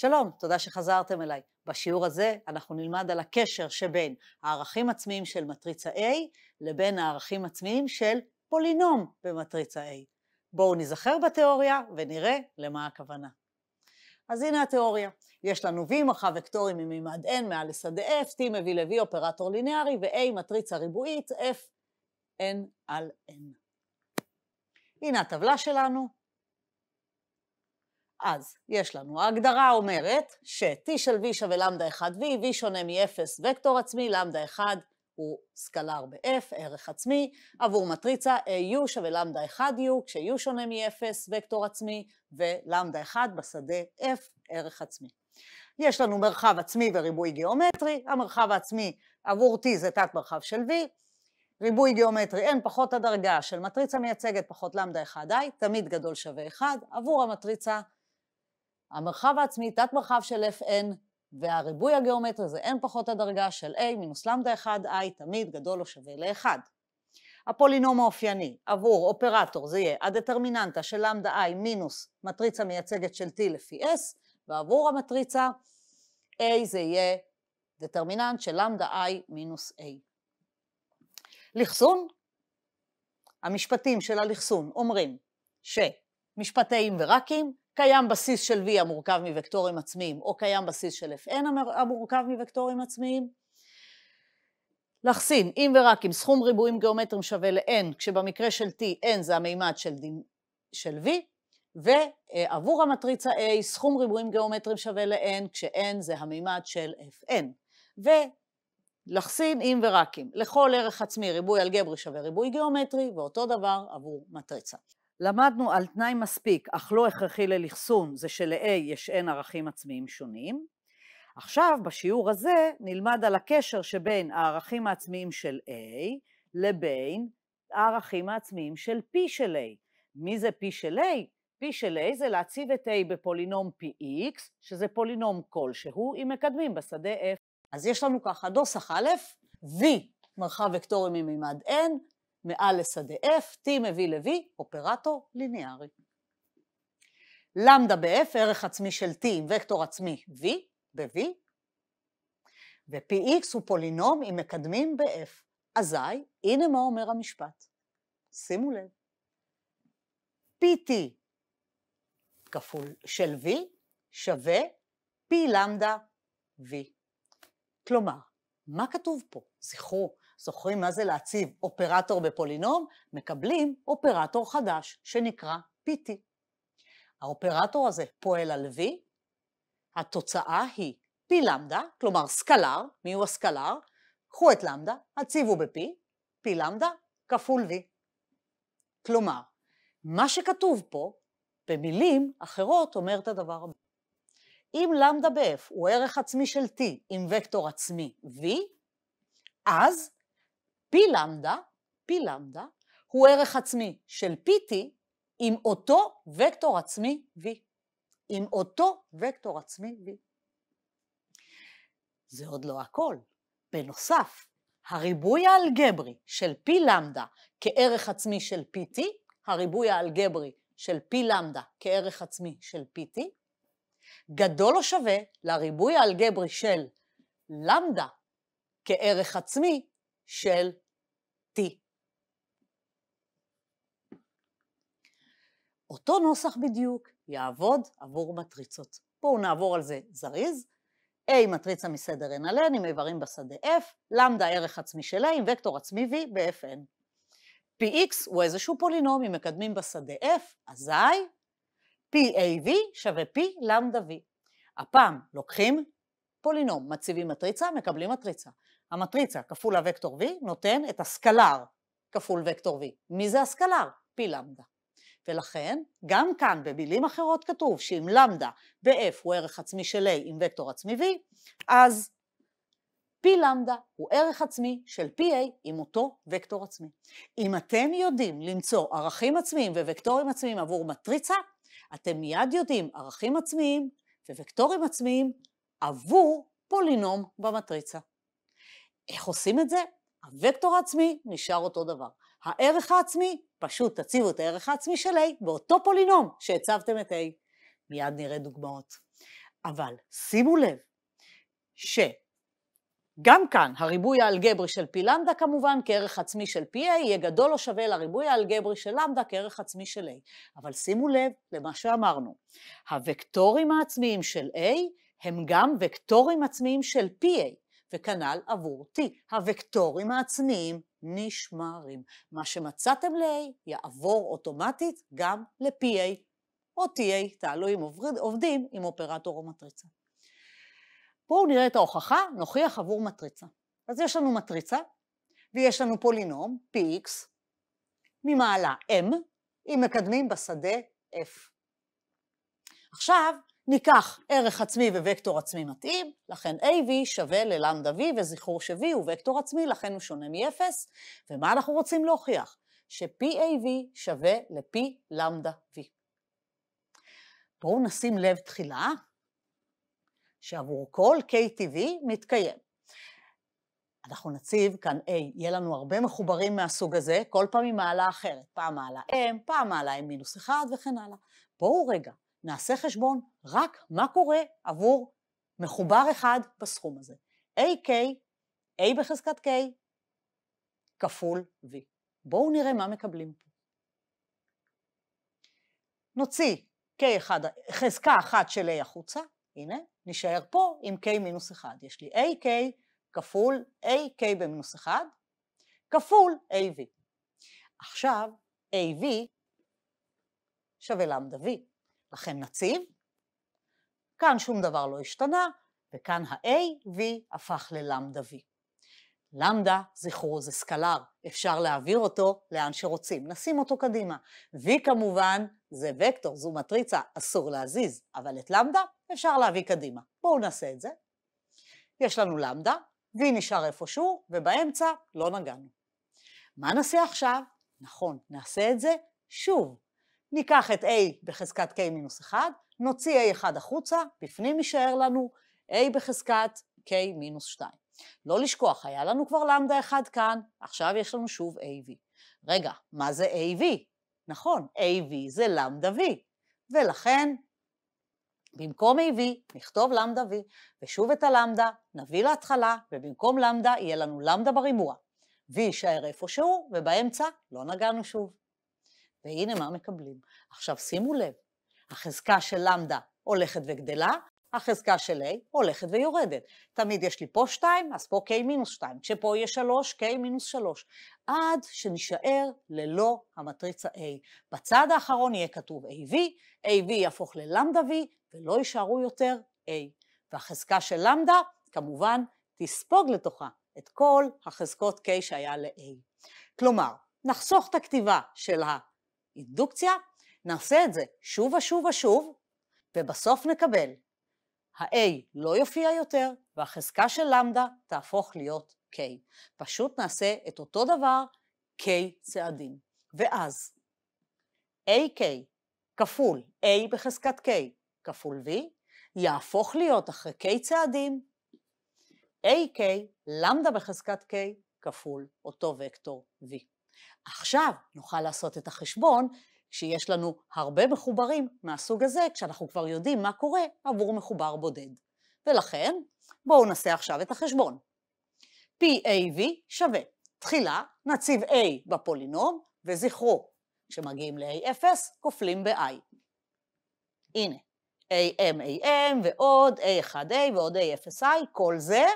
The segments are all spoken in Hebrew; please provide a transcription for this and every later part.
שלום, תודה שחזרתם אליי. בשיעור הזה אנחנו נלמד על הקשר שבין הערכים עצמיים של מטריצה A לבין הערכים עצמיים של פולינום במטריצה A. בואו נזכר בתיאוריה ונראה למה הכוונה. אז הנה התיאוריה. יש לנו V מרחב וקטורי ממימד N מעל לשדה F, T מביא ל-V אופרטור ליניארי ו-A מטריצה ריבועית F N על N. הנה הטבלה שלנו. אז יש לנו, ההגדרה אומרת ש-T של V שווה למדה 1V, V שונה מ-0 וקטור עצמי, למדה 1 הוא סקלר ב-F, ערך עצמי, עבור מטריצה AU שווה למדה 1U, כש-U שונה מ-0 וקטור עצמי, ולמדה 1 בשדה F, ערך עצמי. יש לנו מרחב עצמי וריבוי גיאומטרי, המרחב העצמי עבור T זה תת מרחב של V, ריבוי גיאומטרי N פחות הדרגה של מטריצה מייצגת פחות למדה 1I, תמיד גדול שווה 1, עבור המטריצה המרחב העצמי, תת מרחב של Fn, והריבוי הגיאומטרי זה N פחות הדרגה של A מינוס למדה 1I, תמיד גדול או שווה ל-1. הפולינום האופייני עבור אופרטור זה יהיה הדטרמיננטה של למדה I מינוס מטריצה מייצגת של T לפי S, ועבור המטריצה A זה יהיה דטרמיננט של למדה I מינוס A. לחסון, המשפטים של הלחסון אומרים שמשפטיים ורקים, קיים בסיס של V המורכב מוקטורים עצמיים, או קיים בסיס של Fn המורכב מוקטורים עצמיים. לחסין, אם ורק אם סכום ריבועים גיאומטריים שווה ל-N, כשבמקרה של T, N זה המימד של V, ועבור המטריצה A, סכום ריבועים גיאומטריים שווה ל-N, כש-N זה המימד של Fn. ולחסין, אם ורק אם, לכל ערך עצמי ריבוי אלגברי שווה ריבוי גיאומטרי, ואותו דבר עבור מטריצה. למדנו על תנאי מספיק, אך לא הכרחי ללחסון, זה של-A יש N ערכים עצמיים שונים. עכשיו, בשיעור הזה, נלמד על הקשר שבין הערכים העצמיים של A לבין הערכים העצמיים של P של A. מי זה P של A? P של A זה להציב את A בפולינום Px, שזה פולינום כלשהו, אם מקדמים בשדה F. אז יש לנו ככה, נוסח א', V מרחב וקטורי ממימד N, מעל לשדה F, T מביא ל-V, אופרטור ליניארי. למדה ב-F, ערך עצמי של T עם וקטור עצמי V, ב-V, ו-Px הוא פולינום עם מקדמים ב-F. אזי, הנה מה אומר המשפט. שימו לב. Pt כפול של V שווה P למדה V. כלומר, מה כתוב פה? זוכרים מה זה להציב אופרטור בפולינום? מקבלים אופרטור חדש שנקרא PT. האופרטור הזה פועל על V, התוצאה היא P למדה, כלומר סקלר, מי הוא הסקלר? קחו את למדה, הציבו ב-P, P למדה כפול V. כלומר, מה שכתוב פה במילים אחרות אומר את הדבר הבא. אם למדה ב-F הוא ערך עצמי של T עם וקטור עצמי V, אז P למדה הוא ערך עצמי של PT עם אותו וקטור עצמי V. עם אותו וקטור עצמי V. זה עוד לא הכל. בנוסף, הריבוי האלגברי של P למדה כערך עצמי של PT, הריבוי האלגברי של P למדה כערך עצמי של PT, גדול או שווה לריבוי האלגברי של למדה כערך עצמי של T. אותו נוסח בדיוק יעבוד עבור מטריצות. בואו נעבור על זה זריז. A מטריצה מסדר N על N עם איברים בשדה F, למדה ערך עצמי של A עם וקטור עצמי V ב-Fn. Px הוא איזשהו פולינום עם מקדמים בשדה F, אזי PAV שווה P למדה V. הפעם לוקחים פולינום, מציבים מטריצה, מקבלים מטריצה. המטריצה כפול הוקטור V נותן את הסקלר כפול וקטור V. מי זה הסקלר? P למדה. ולכן גם כאן במילים אחרות כתוב שאם למדה ב-F הוא ערך עצמי של A עם וקטור עצמי V, אז P למדה הוא ערך עצמי של PA עם אותו וקטור עצמי. אם אתם יודעים למצוא ערכים עצמיים ווקטורים עצמיים עבור מטריצה, אתם מיד יודעים ערכים עצמיים ווקטורים עצמיים עבור פולינום במטריצה. איך עושים את זה? הוקטור העצמי נשאר אותו דבר. הערך העצמי, פשוט תציבו את הערך העצמי של A באותו פולינום שהצבתם את A. מיד נראה דוגמאות. אבל שימו לב שגם כאן הריבוי האלגברי של פי למדה כמובן כערך עצמי של פי A יהיה גדול או שווה לריבוי האלגברי של למדה כערך עצמי של A. אבל שימו לב למה שאמרנו, הוקטורים העצמיים של A הם גם וקטורים עצמיים של פי A, וכנ"ל עבור T. הוקטורים העצמיים נשמרים. מה שמצאתם ל-A יעבור אוטומטית גם ל-PA או TA, תעלו אם עובדים עם אופרטור או מטריצה. בואו נראה את ההוכחה, נוכיח עבור מטריצה. אז יש לנו מטריצה, ויש לנו פולינום, px, ממעלה m, עם מקדמים בשדה f. עכשיו ניקח ערך עצמי ווקטור עצמי מתאים, לכן AV שווה ללמדה V, וזכרו ש-V הוא וקטור עצמי, לכן הוא שונה מ-0, ומה אנחנו רוצים להוכיח? ש-PAV שווה ל-P למדה V. בואו נשים לב תחילה, שעבור כל KTV מתקיים. אנחנו נציב כאן A, יהיה לנו הרבה מחוברים מהסוג הזה, כל פעם עם מעלה אחרת, פעם מעלה M, פעם מעלה M-1 וכן הלאה. בואו רגע, נעשה חשבון רק מה קורה עבור מחובר אחד בסכום הזה. AK, A בחזקת K, כפול V. בואו נראה מה מקבלים פה. נוציא K1, חזקה אחת של A החוצה, הנה, נשאר פה עם K-1. יש לי AK כפול AK ב-1, כפול AV. עכשיו, AV שווה למדה V. לכן נציב, כאן שום דבר לא השתנה, וכאן ה-AV הפך ללמדה V. למדה, זכרו, זה סקלר, אפשר להעביר אותו לאן שרוצים, נשים אותו קדימה. V כמובן זה וקטור, זו מטריצה, אסור להזיז, אבל את למדה אפשר להביא קדימה. בואו נעשה את זה. יש לנו למדה, V נשאר איפשהו, ובאמצע לא נגענו. מה נעשה עכשיו? נכון, נעשה את זה שוב. ניקח את A בחזקת K-1, נוציא A1 החוצה, בפנים יישאר לנו A בחזקת K-2. לא לשכוח, היה לנו כבר למדה אחד כאן, עכשיו יש לנו שוב AV. רגע, מה זה AV? נכון, AV זה למדה V, ולכן במקום AV נכתוב למדה V, ושוב את הלמדה נביא להתחלה, ובמקום למדה יהיה לנו למדה בריבוע. V יישאר איפשהו, ובאמצע לא נגענו שוב. והנה מה מקבלים. עכשיו שימו לב, החזקה של למדה הולכת וגדלה, החזקה של A הולכת ויורדת. תמיד יש לי פה 2, אז פה K-2, כשפה יש 3, K-3, עד שנשאר ללא המטריצה A. בצד האחרון יהיה כתוב AV, AV יהפוך ללמדה V, ולא יישארו יותר A. והחזקה של למדה, כמובן, תספוג לתוכה את כל החזקות K שהיה ל-A. כלומר, נחסוך את הכתיבה של האינדוקציה, נעשה את זה שוב ושוב ושוב, ובסוף נקבל. ה-A לא יופיע יותר, והחזקה של למדה תהפוך להיות K. פשוט נעשה את אותו דבר, K צעדים. ואז AK כפול A בחזקת K כפול V, יהפוך להיות אחרי K צעדים, AK למדה בחזקת K כפול אותו וקטור V. עכשיו נוכל לעשות את החשבון, שיש לנו הרבה מחוברים מהסוג הזה, כשאנחנו כבר יודעים מה קורה עבור מחובר בודד. ולכן, בואו נעשה עכשיו את החשבון. PAV שווה, תחילה נציב A בפולינום, וזכרו, כשמגיעים ל-A0, כופלים ב-I. הנה, AM ועוד A1A ועוד A0I, כל זה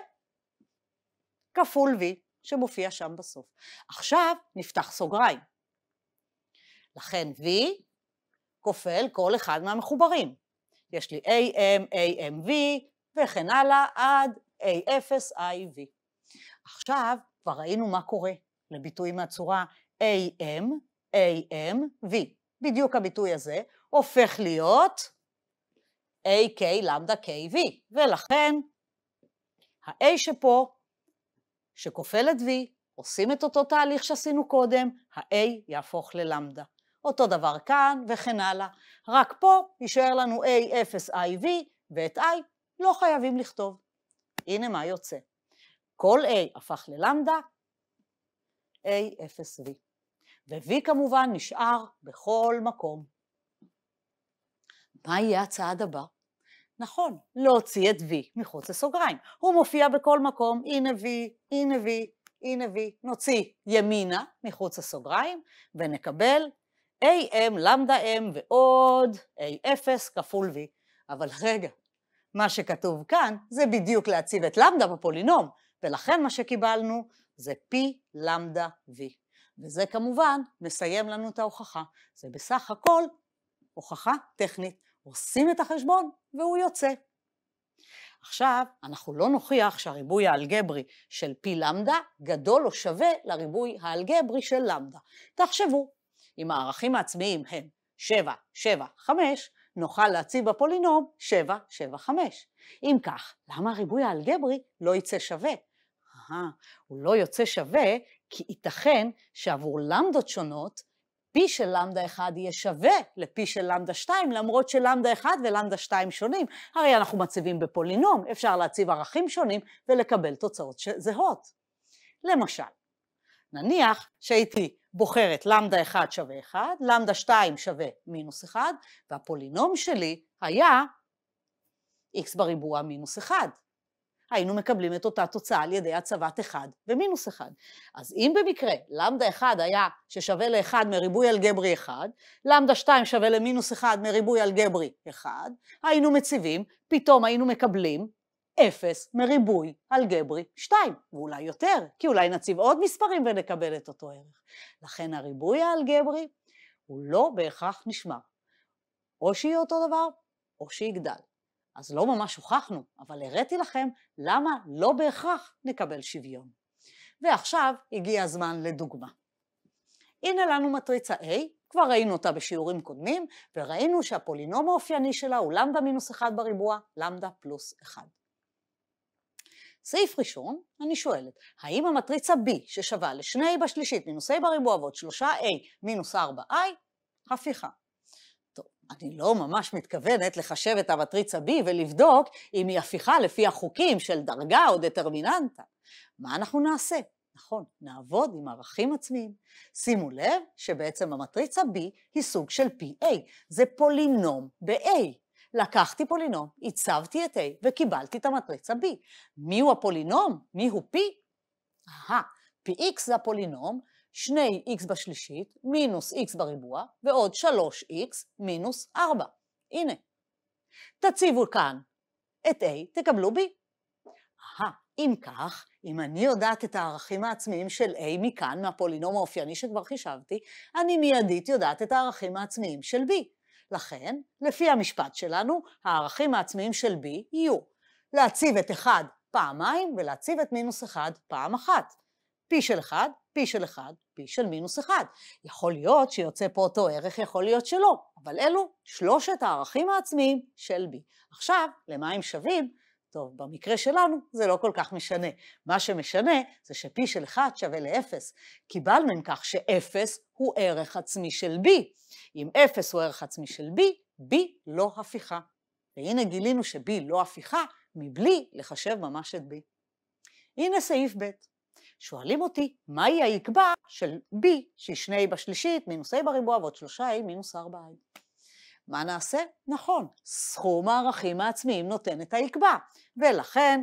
כפול V, שמופיע שם בסוף. עכשיו נפתח סוגריים. לכן V כופל כל אחד מהמחוברים. יש לי AM, AMV וכן הלאה עד A0IV. עכשיו כבר ראינו מה קורה לביטוי מהצורה AM, AMV. בדיוק הביטוי הזה הופך להיות AK למדה KV. ולכן ה-A שפה שכופל את V, עושים את אותו תהליך שעשינו קודם, ה-A יהפוך ללמדה. אותו דבר כאן וכן הלאה, רק פה יישאר לנו A0IV ואת I לא חייבים לכתוב. הנה מה יוצא. כל A הפך ללמדה, A0V. ו-V כמובן נשאר בכל מקום. מה יהיה הצעד הבא? נכון, להוציא את V מחוץ לסוגריים. הוא מופיע בכל מקום, הנה V, הנה V, הנה V. נוציא ימינה מחוץ לסוגריים ונקבל AM למדה M ועוד A0 כפול V. אבל רגע, מה שכתוב כאן זה בדיוק להציב את למדה בפולינום, ולכן מה שקיבלנו זה P למדה V. וזה כמובן מסיים לנו את ההוכחה. זה בסך הכל הוכחה טכנית. עושים את החשבון והוא יוצא. עכשיו אנחנו לא נוכיח שהריבוי האלגברי של P למדה גדול או שווה לריבוי האלגברי של למדה. תחשבו, אם הערכים העצמיים הם 7, 7, 5, נוכל להציב בפולינום 7, 7, 5. אם כך, למה הריבוי האלגברי לא יצא שווה? הוא לא יוצא שווה כי ייתכן שעבור למדות שונות, P של למדה 1 יהיה שווה ל-P של למדה 2, למרות שלמדה 1 ולמדה 2 שונים. הרי אנחנו מציבים בפולינום, אפשר להציב ערכים שונים ולקבל תוצאות זהות. למשל, נניח שהייתי בוחרת למדה 1 שווה 1, למדה 2 שווה מינוס 1, והפולינום שלי היה x בריבוע מינוס 1. היינו מקבלים את אותה תוצאה על ידי הצבת 1 ומינוס 1. אז אם במקרה למדה 1 היה ששווה ל-1 מריבוי אלגברי 1, למדה 2 שווה למינוס 1 מריבוי אלגברי 1, היינו מציבים, פתאום היינו מקבלים 0 מריבוי אלגברי 2, ואולי יותר, כי אולי נציב עוד מספרים ונקבל את אותו ערך. לכן הריבוי האלגברי הוא לא בהכרח נשמר. או שיהיה אותו דבר, או שיגדל. אז לא ממש הוכחנו, אבל הראיתי לכם למה לא בהכרח נקבל שוויון. ועכשיו הגיע הזמן לדוגמה. הנה לנו מטריצה A, כבר ראינו אותה בשיעורים קודמים, וראינו שהפולינום האופייני שלה הוא למדה מינוס 1 בריבוע, למדה פלוס 1. סעיף ראשון, אני שואלת, האם המטריצה B ששווה ל2A בשלישית מינוס A בריבוע ועוד 3A מינוס 4I, הפיכה. טוב, אני לא ממש מתכוונת לחשב את המטריצה B ולבדוק אם היא הפיכה לפי החוקים של דרגה או דטרמיננטה. מה אנחנו נעשה? נכון, נעבוד עם ערכים עצמיים. שימו לב שבעצם המטריצה B היא סוג של PA, זה פולינום ב-A. לקחתי פולינום, הצבתי את A וקיבלתי את המטריצה B. מיהו הפולינום? מיהו P? Px זה הפולינום, 2x בשלישית מינוס x בריבוע ועוד 3x מינוס 4. הנה. תציבו כאן את A, תקבלו B. אם כך, אם אני יודעת את הערכים העצמיים של A מכאן, מהפולינום האופייני שכבר חישבתי, אני מיידית יודעת את הערכים העצמיים של B. לכן, לפי המשפט שלנו, הערכים העצמיים של B יהיו להציב את 1 פעמיים ולהציב את מינוס 1 פעם אחת. P של 1, P של 1, P של מינוס 1. יכול להיות שיוצא פה אותו ערך, יכול להיות שלא, אבל אלו שלושת הערכים העצמיים של B. עכשיו, למה הם שווים? טוב, במקרה שלנו זה לא כל כך משנה. מה שמשנה זה ש-P של 1 שווה ל-0. קיבלנו עם כך ש-0 הוא ערך עצמי של B. אם 0 הוא ערך עצמי של B, B לא הפיכה. והנה גילינו ש-B לא הפיכה מבלי לחשב ממש את B. הנה סעיף ב'. שואלים אותי, מהי היקבע של B, שהיא 2A בשלישית, מינוס A בריבוע ועוד 3A מינוס 4A. מה נעשה? נכון, סכום הערכים העצמיים נותן את היקבע, ולכן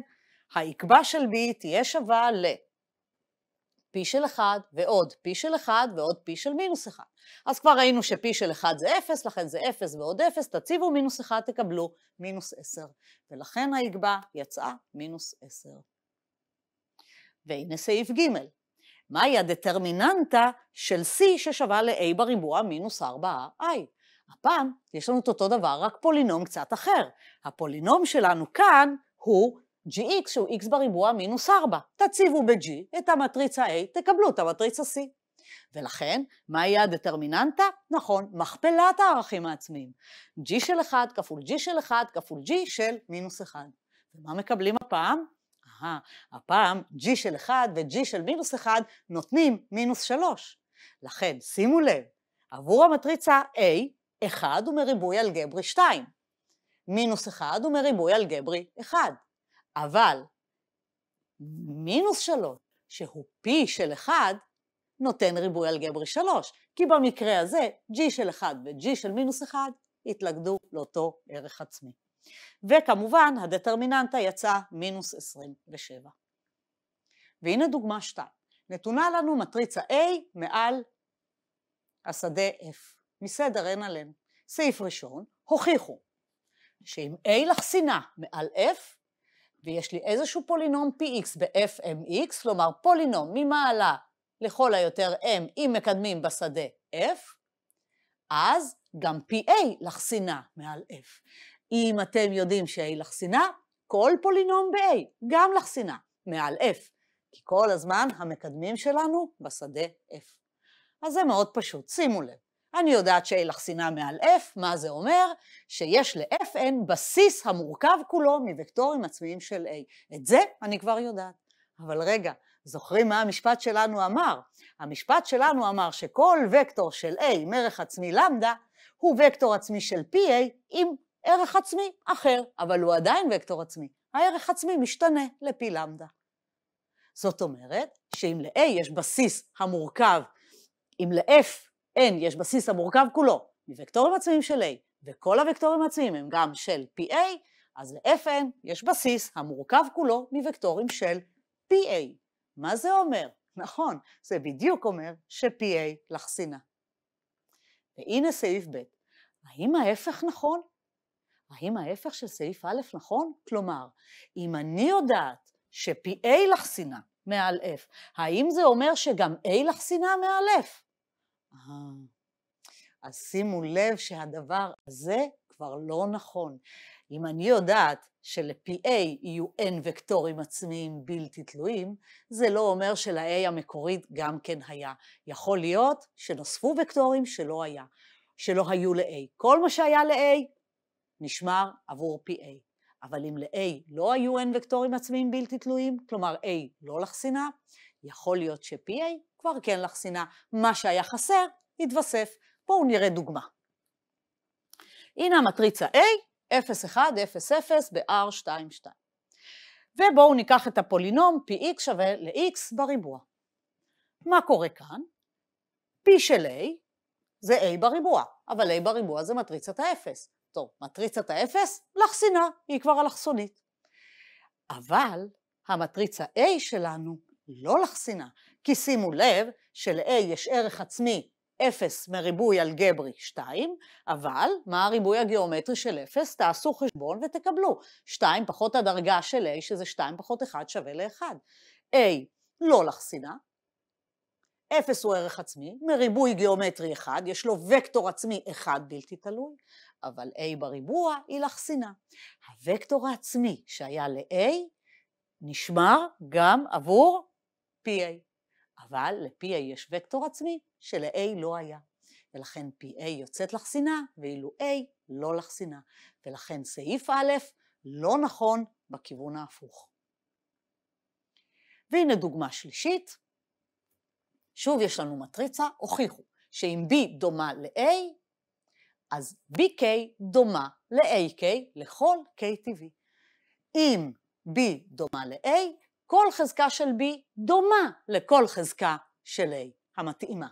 היקבע של B תהיה שווה ל-P של 1 ועוד P של 1 ועוד P של מינוס 1. אז כבר ראינו ש-P של 1 זה 0, לכן זה 0 ועוד 0, תציבו מינוס 1, תקבלו מינוס 10, ולכן היקבע יצאה מינוס 10. והנה סעיף ג'. מהי הדטרמיננטה של C ששווה ל-A בריבוע מינוס 4i? הפעם יש לנו את אותו דבר, רק פולינום קצת אחר. הפולינום שלנו כאן הוא gx, שהוא x בריבוע מינוס 4. תציבו ב-g את המטריצה A, תקבלו את המטריצה C. ולכן, מהי הדטרמיננטה? נכון, מכפלת הערכים העצמיים. g של 1 כפול g של 1 כפול g של מינוס 1. ומה מקבלים הפעם? הפעם g של 1 ו-g של מינוס 1 נותנים מינוס 3. לכן, שימו לב, עבור המטריצה A, 1 הוא מריבוי אלגברי 2, מינוס 1 הוא מריבוי אלגברי 1, אבל מינוס 3, שהוא P של 1, נותן ריבוי אלגברי 3, כי במקרה הזה G של 1 ו-G של מינוס 1 התלכדו לאותו ערך עצמי. וכמובן הדטרמיננטה יצאה מינוס 27. והנה דוגמה 2. נתונה לנו מטריצה A מעל השדה F, מסדר n על n. סעיף ראשון, הוכיחו שאם A לחסינה מעל F, ויש לי איזשהו פולינום px ב-fmx, כלומר פולינום ממעלה לכל היותר m אם מקדמים בשדה f, אז גם pa לחסינה מעל f. אם אתם יודעים ש-a לחסינה, כל פולינום ב-a, גם לחסינה מעל f, כי כל הזמן המקדמים שלנו בשדה f. אז זה מאוד פשוט, שימו לב. אני יודעת ש-a לחסינה מעל f, מה זה אומר? שיש ל-fn בסיס המורכב כולו מוקטורים עצמיים של a. את זה אני כבר יודעת. אבל רגע, זוכרים מה המשפט שלנו אמר? המשפט שלנו אמר שכל וקטור של a עם ערך עצמי למדה, הוא וקטור עצמי של pa עם ערך עצמי אחר, אבל הוא עדיין וקטור עצמי. הערך עצמי משתנה לפי למדה. זאת אומרת שאם ל-a יש בסיס המורכב, אם ל-fn יש בסיס המורכב כולו מוקטורים עצמיים של a, וכל הוקטורים העצמיים הם גם של pa, אז ל-fn יש בסיס המורכב כולו מוקטורים של pa. מה זה אומר? נכון, זה בדיוק אומר ש-pa לחסינה. והנה סעיף ב'. האם ההפך נכון? האם ההפך של סעיף א' נכון? כלומר, אם אני יודעת ש-pa לחסינה מעל f, האם זה אומר שגם a לחסינה מעל f? אז שימו לב שהדבר הזה כבר לא נכון. אם אני יודעת של-pa יהיו n וקטורים עצמיים בלתי תלויים, זה לא אומר של-a המקורית גם כן היה. יכול להיות שנוספו וקטורים שלא היו ל-a. כל מה שהיה ל-a נשמר עבור pa. אבל אם ל-a לא היו n וקטורים עצמיים בלתי תלויים, כלומר a לא לחסינה, יכול להיות ש-pa כבר כן לחסינה. מה שהיה חסר התווסף. בואו נראה דוגמה. הנה המטריצה A, 0, 1, 0, 0 ב-R, 2, 2. ובואו ניקח את הפולינום px שווה ל-x בריבוע. מה קורה כאן? p של a זה a בריבוע, אבל a בריבוע זה מטריצת ה-0. טוב, מטריצת ה-0 לחסינה, היא כבר אלכסונית. אבל המטריצה A שלנו לא לחסינה, כי שימו לב של-a יש ערך עצמי 0 מריבוי אלגברי 2, אבל מה הריבוי הגיאומטרי של 0? תעשו חשבון ותקבלו. 2 פחות הדרגה של a, שזה 2 פחות 1 שווה ל-1. a לא לחסינה, 0 הוא ערך עצמי, מריבוי גיאומטרי 1, יש לו וקטור עצמי 1 בלתי תלוי, אבל a בריבוע היא לחסינה. הוקטור העצמי שהיה ל-a נשמר גם עבור pa. אבל ל-pa יש וקטור עצמי של-a לא היה. ולכן pa יוצאת לחסינה, ואילו a לא לחסינה. ולכן סעיף א' לא נכון בכיוון ההפוך. והנה דוגמה שלישית. שוב יש לנו מטריצה, הוכיחו שאם b דומה ל-a, אז bk דומה ל-ak לכל k טבעי. אם b דומה ל-a, כל חזקה של b דומה לכל חזקה של a המתאימה.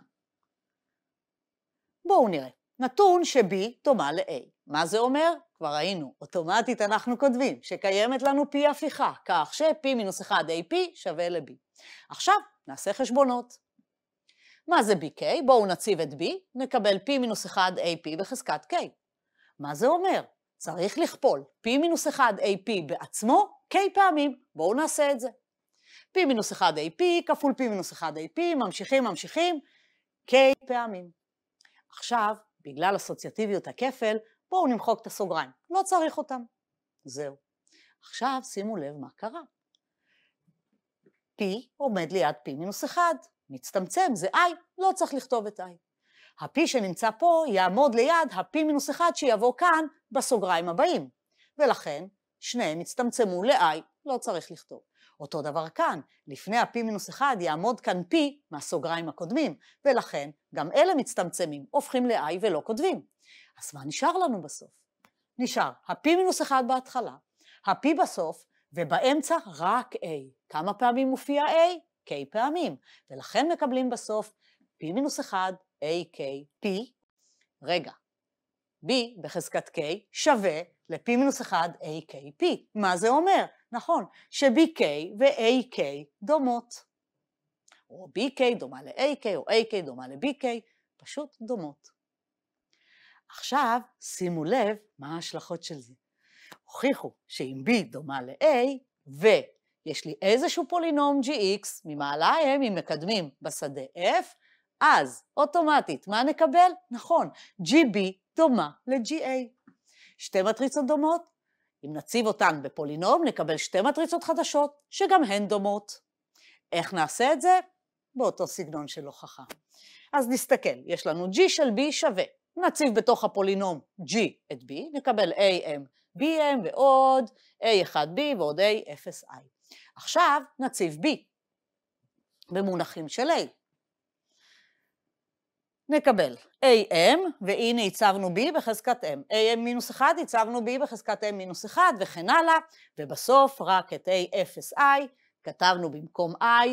בואו נראה. נתון ש-b דומה ל-a. מה זה אומר? כבר ראינו. אוטומטית אנחנו כותבים שקיימת לנו p הפיכה, כך ש-p מינוס 1 ap שווה ל-b. עכשיו נעשה חשבונות. מה זה bk? בואו נציב את b, נקבל p מינוס 1 ap בחזקת k. מה זה אומר? צריך לכפול p מינוס 1 ap בעצמו k פעמים. בואו נעשה את זה. p מינוס 1 ap כפול p מינוס 1 ap, ממשיכים, k פעמים. עכשיו, בגלל אסוציאטיביות הכפל, בואו נמחוק את הסוגריים. לא צריך אותם. זהו. עכשיו שימו לב מה קרה. p עומד ליד p מינוס 1, מצטמצם, זה i, לא צריך לכתוב את i. ה-p שנמצא פה יעמוד ליד ה-p מינוס 1 שיבוא כאן בסוגריים הבאים. ולכן שניהם יצטמצמו ל-i, לא צריך לכתוב. אותו דבר כאן, לפני ה-p מינוס 1 יעמוד כאן p מהסוגריים הקודמים, ולכן גם אלה מצטמצמים, הופכים ל-i ולא כותבים. אז מה נשאר לנו בסוף? נשאר ה-p מינוס 1 בהתחלה, ה-p בסוף, ובאמצע רק a. כמה פעמים מופיע a? k פעמים, ולכן מקבלים בסוף p מינוס 1, a, k, p, רגע, b בחזקת k שווה ל-P-1 AKP. מה זה אומר? נכון, ש-BK ו-AK דומות. או BK דומה ל-AK או AK דומה ל-BK, פשוט דומות. עכשיו שימו לב מה ההשלכות של זה. הוכיחו שאם B דומה ל-A ויש לי איזשהו פולינום GX ממעלה M עם מקדמים בשדה F, אז אוטומטית מה נקבל? נכון, GB דומה ל-GA. שתי מטריצות דומות, אם נציב אותן בפולינום נקבל שתי מטריצות חדשות שגם הן דומות. איך נעשה את זה? באותו סגנון של הוכחה. אז נסתכל, יש לנו G של B שווה, נציב בתוך הפולינום G את B, נקבל AM, BM ועוד A1B ועוד A0I. עכשיו נציב B במונחים של A. נקבל AM, והנה הצבנו B בחזקת M. AM-1 הצבנו B בחזקת M-1 וכן הלאה, ובסוף רק את A0I כתבנו במקום I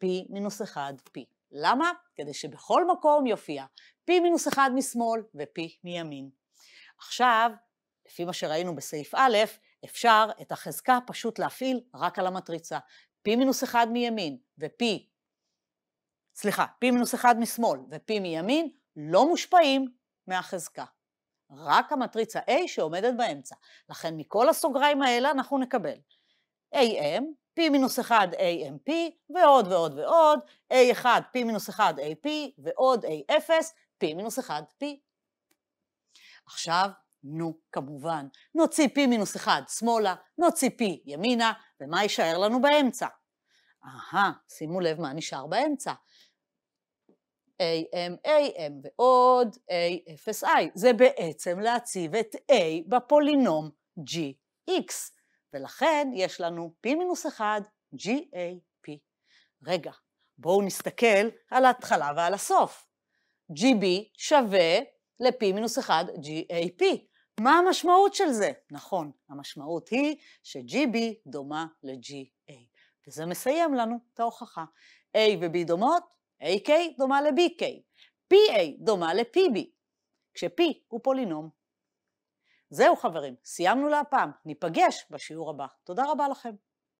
P-1P. למה? כדי שבכל מקום יופיע P-1 משמאל ו-P מימין. עכשיו, לפי מה שראינו בסעיף א', אפשר את החזקה פשוט להפעיל רק על המטריצה. P-1 מימין P-1 משמאל ו-P מימין לא מושפעים מהחזקה. רק המטריצה A שעומדת באמצע. לכן מכל הסוגריים האלה אנחנו נקבל AM, P-1 AMP ועוד ועוד ועוד, A1 P-1 AP ועוד A0 P-1 P. עכשיו, כמובן, נוציא P-1 שמאלה, נוציא P ימינה, ומה יישאר לנו באמצע? שימו לב מה נשאר באמצע. AM ועוד A0I. זה בעצם להציב את A בפולינום GX. ולכן יש לנו P-1 GAP. רגע, בואו נסתכל על ההתחלה ועל הסוף. GB שווה ל-P-1 GAP. מה המשמעות של זה? נכון, המשמעות היא ש-GB דומה ל-GA. וזה מסיים לנו את ההוכחה. A ו-B דומות, AK דומה ל-BK. PA דומה ל-PB, כש-P הוא פולינום. זהו חברים, סיימנו להפעם, ניפגש בשיעור הבא. תודה רבה לכם.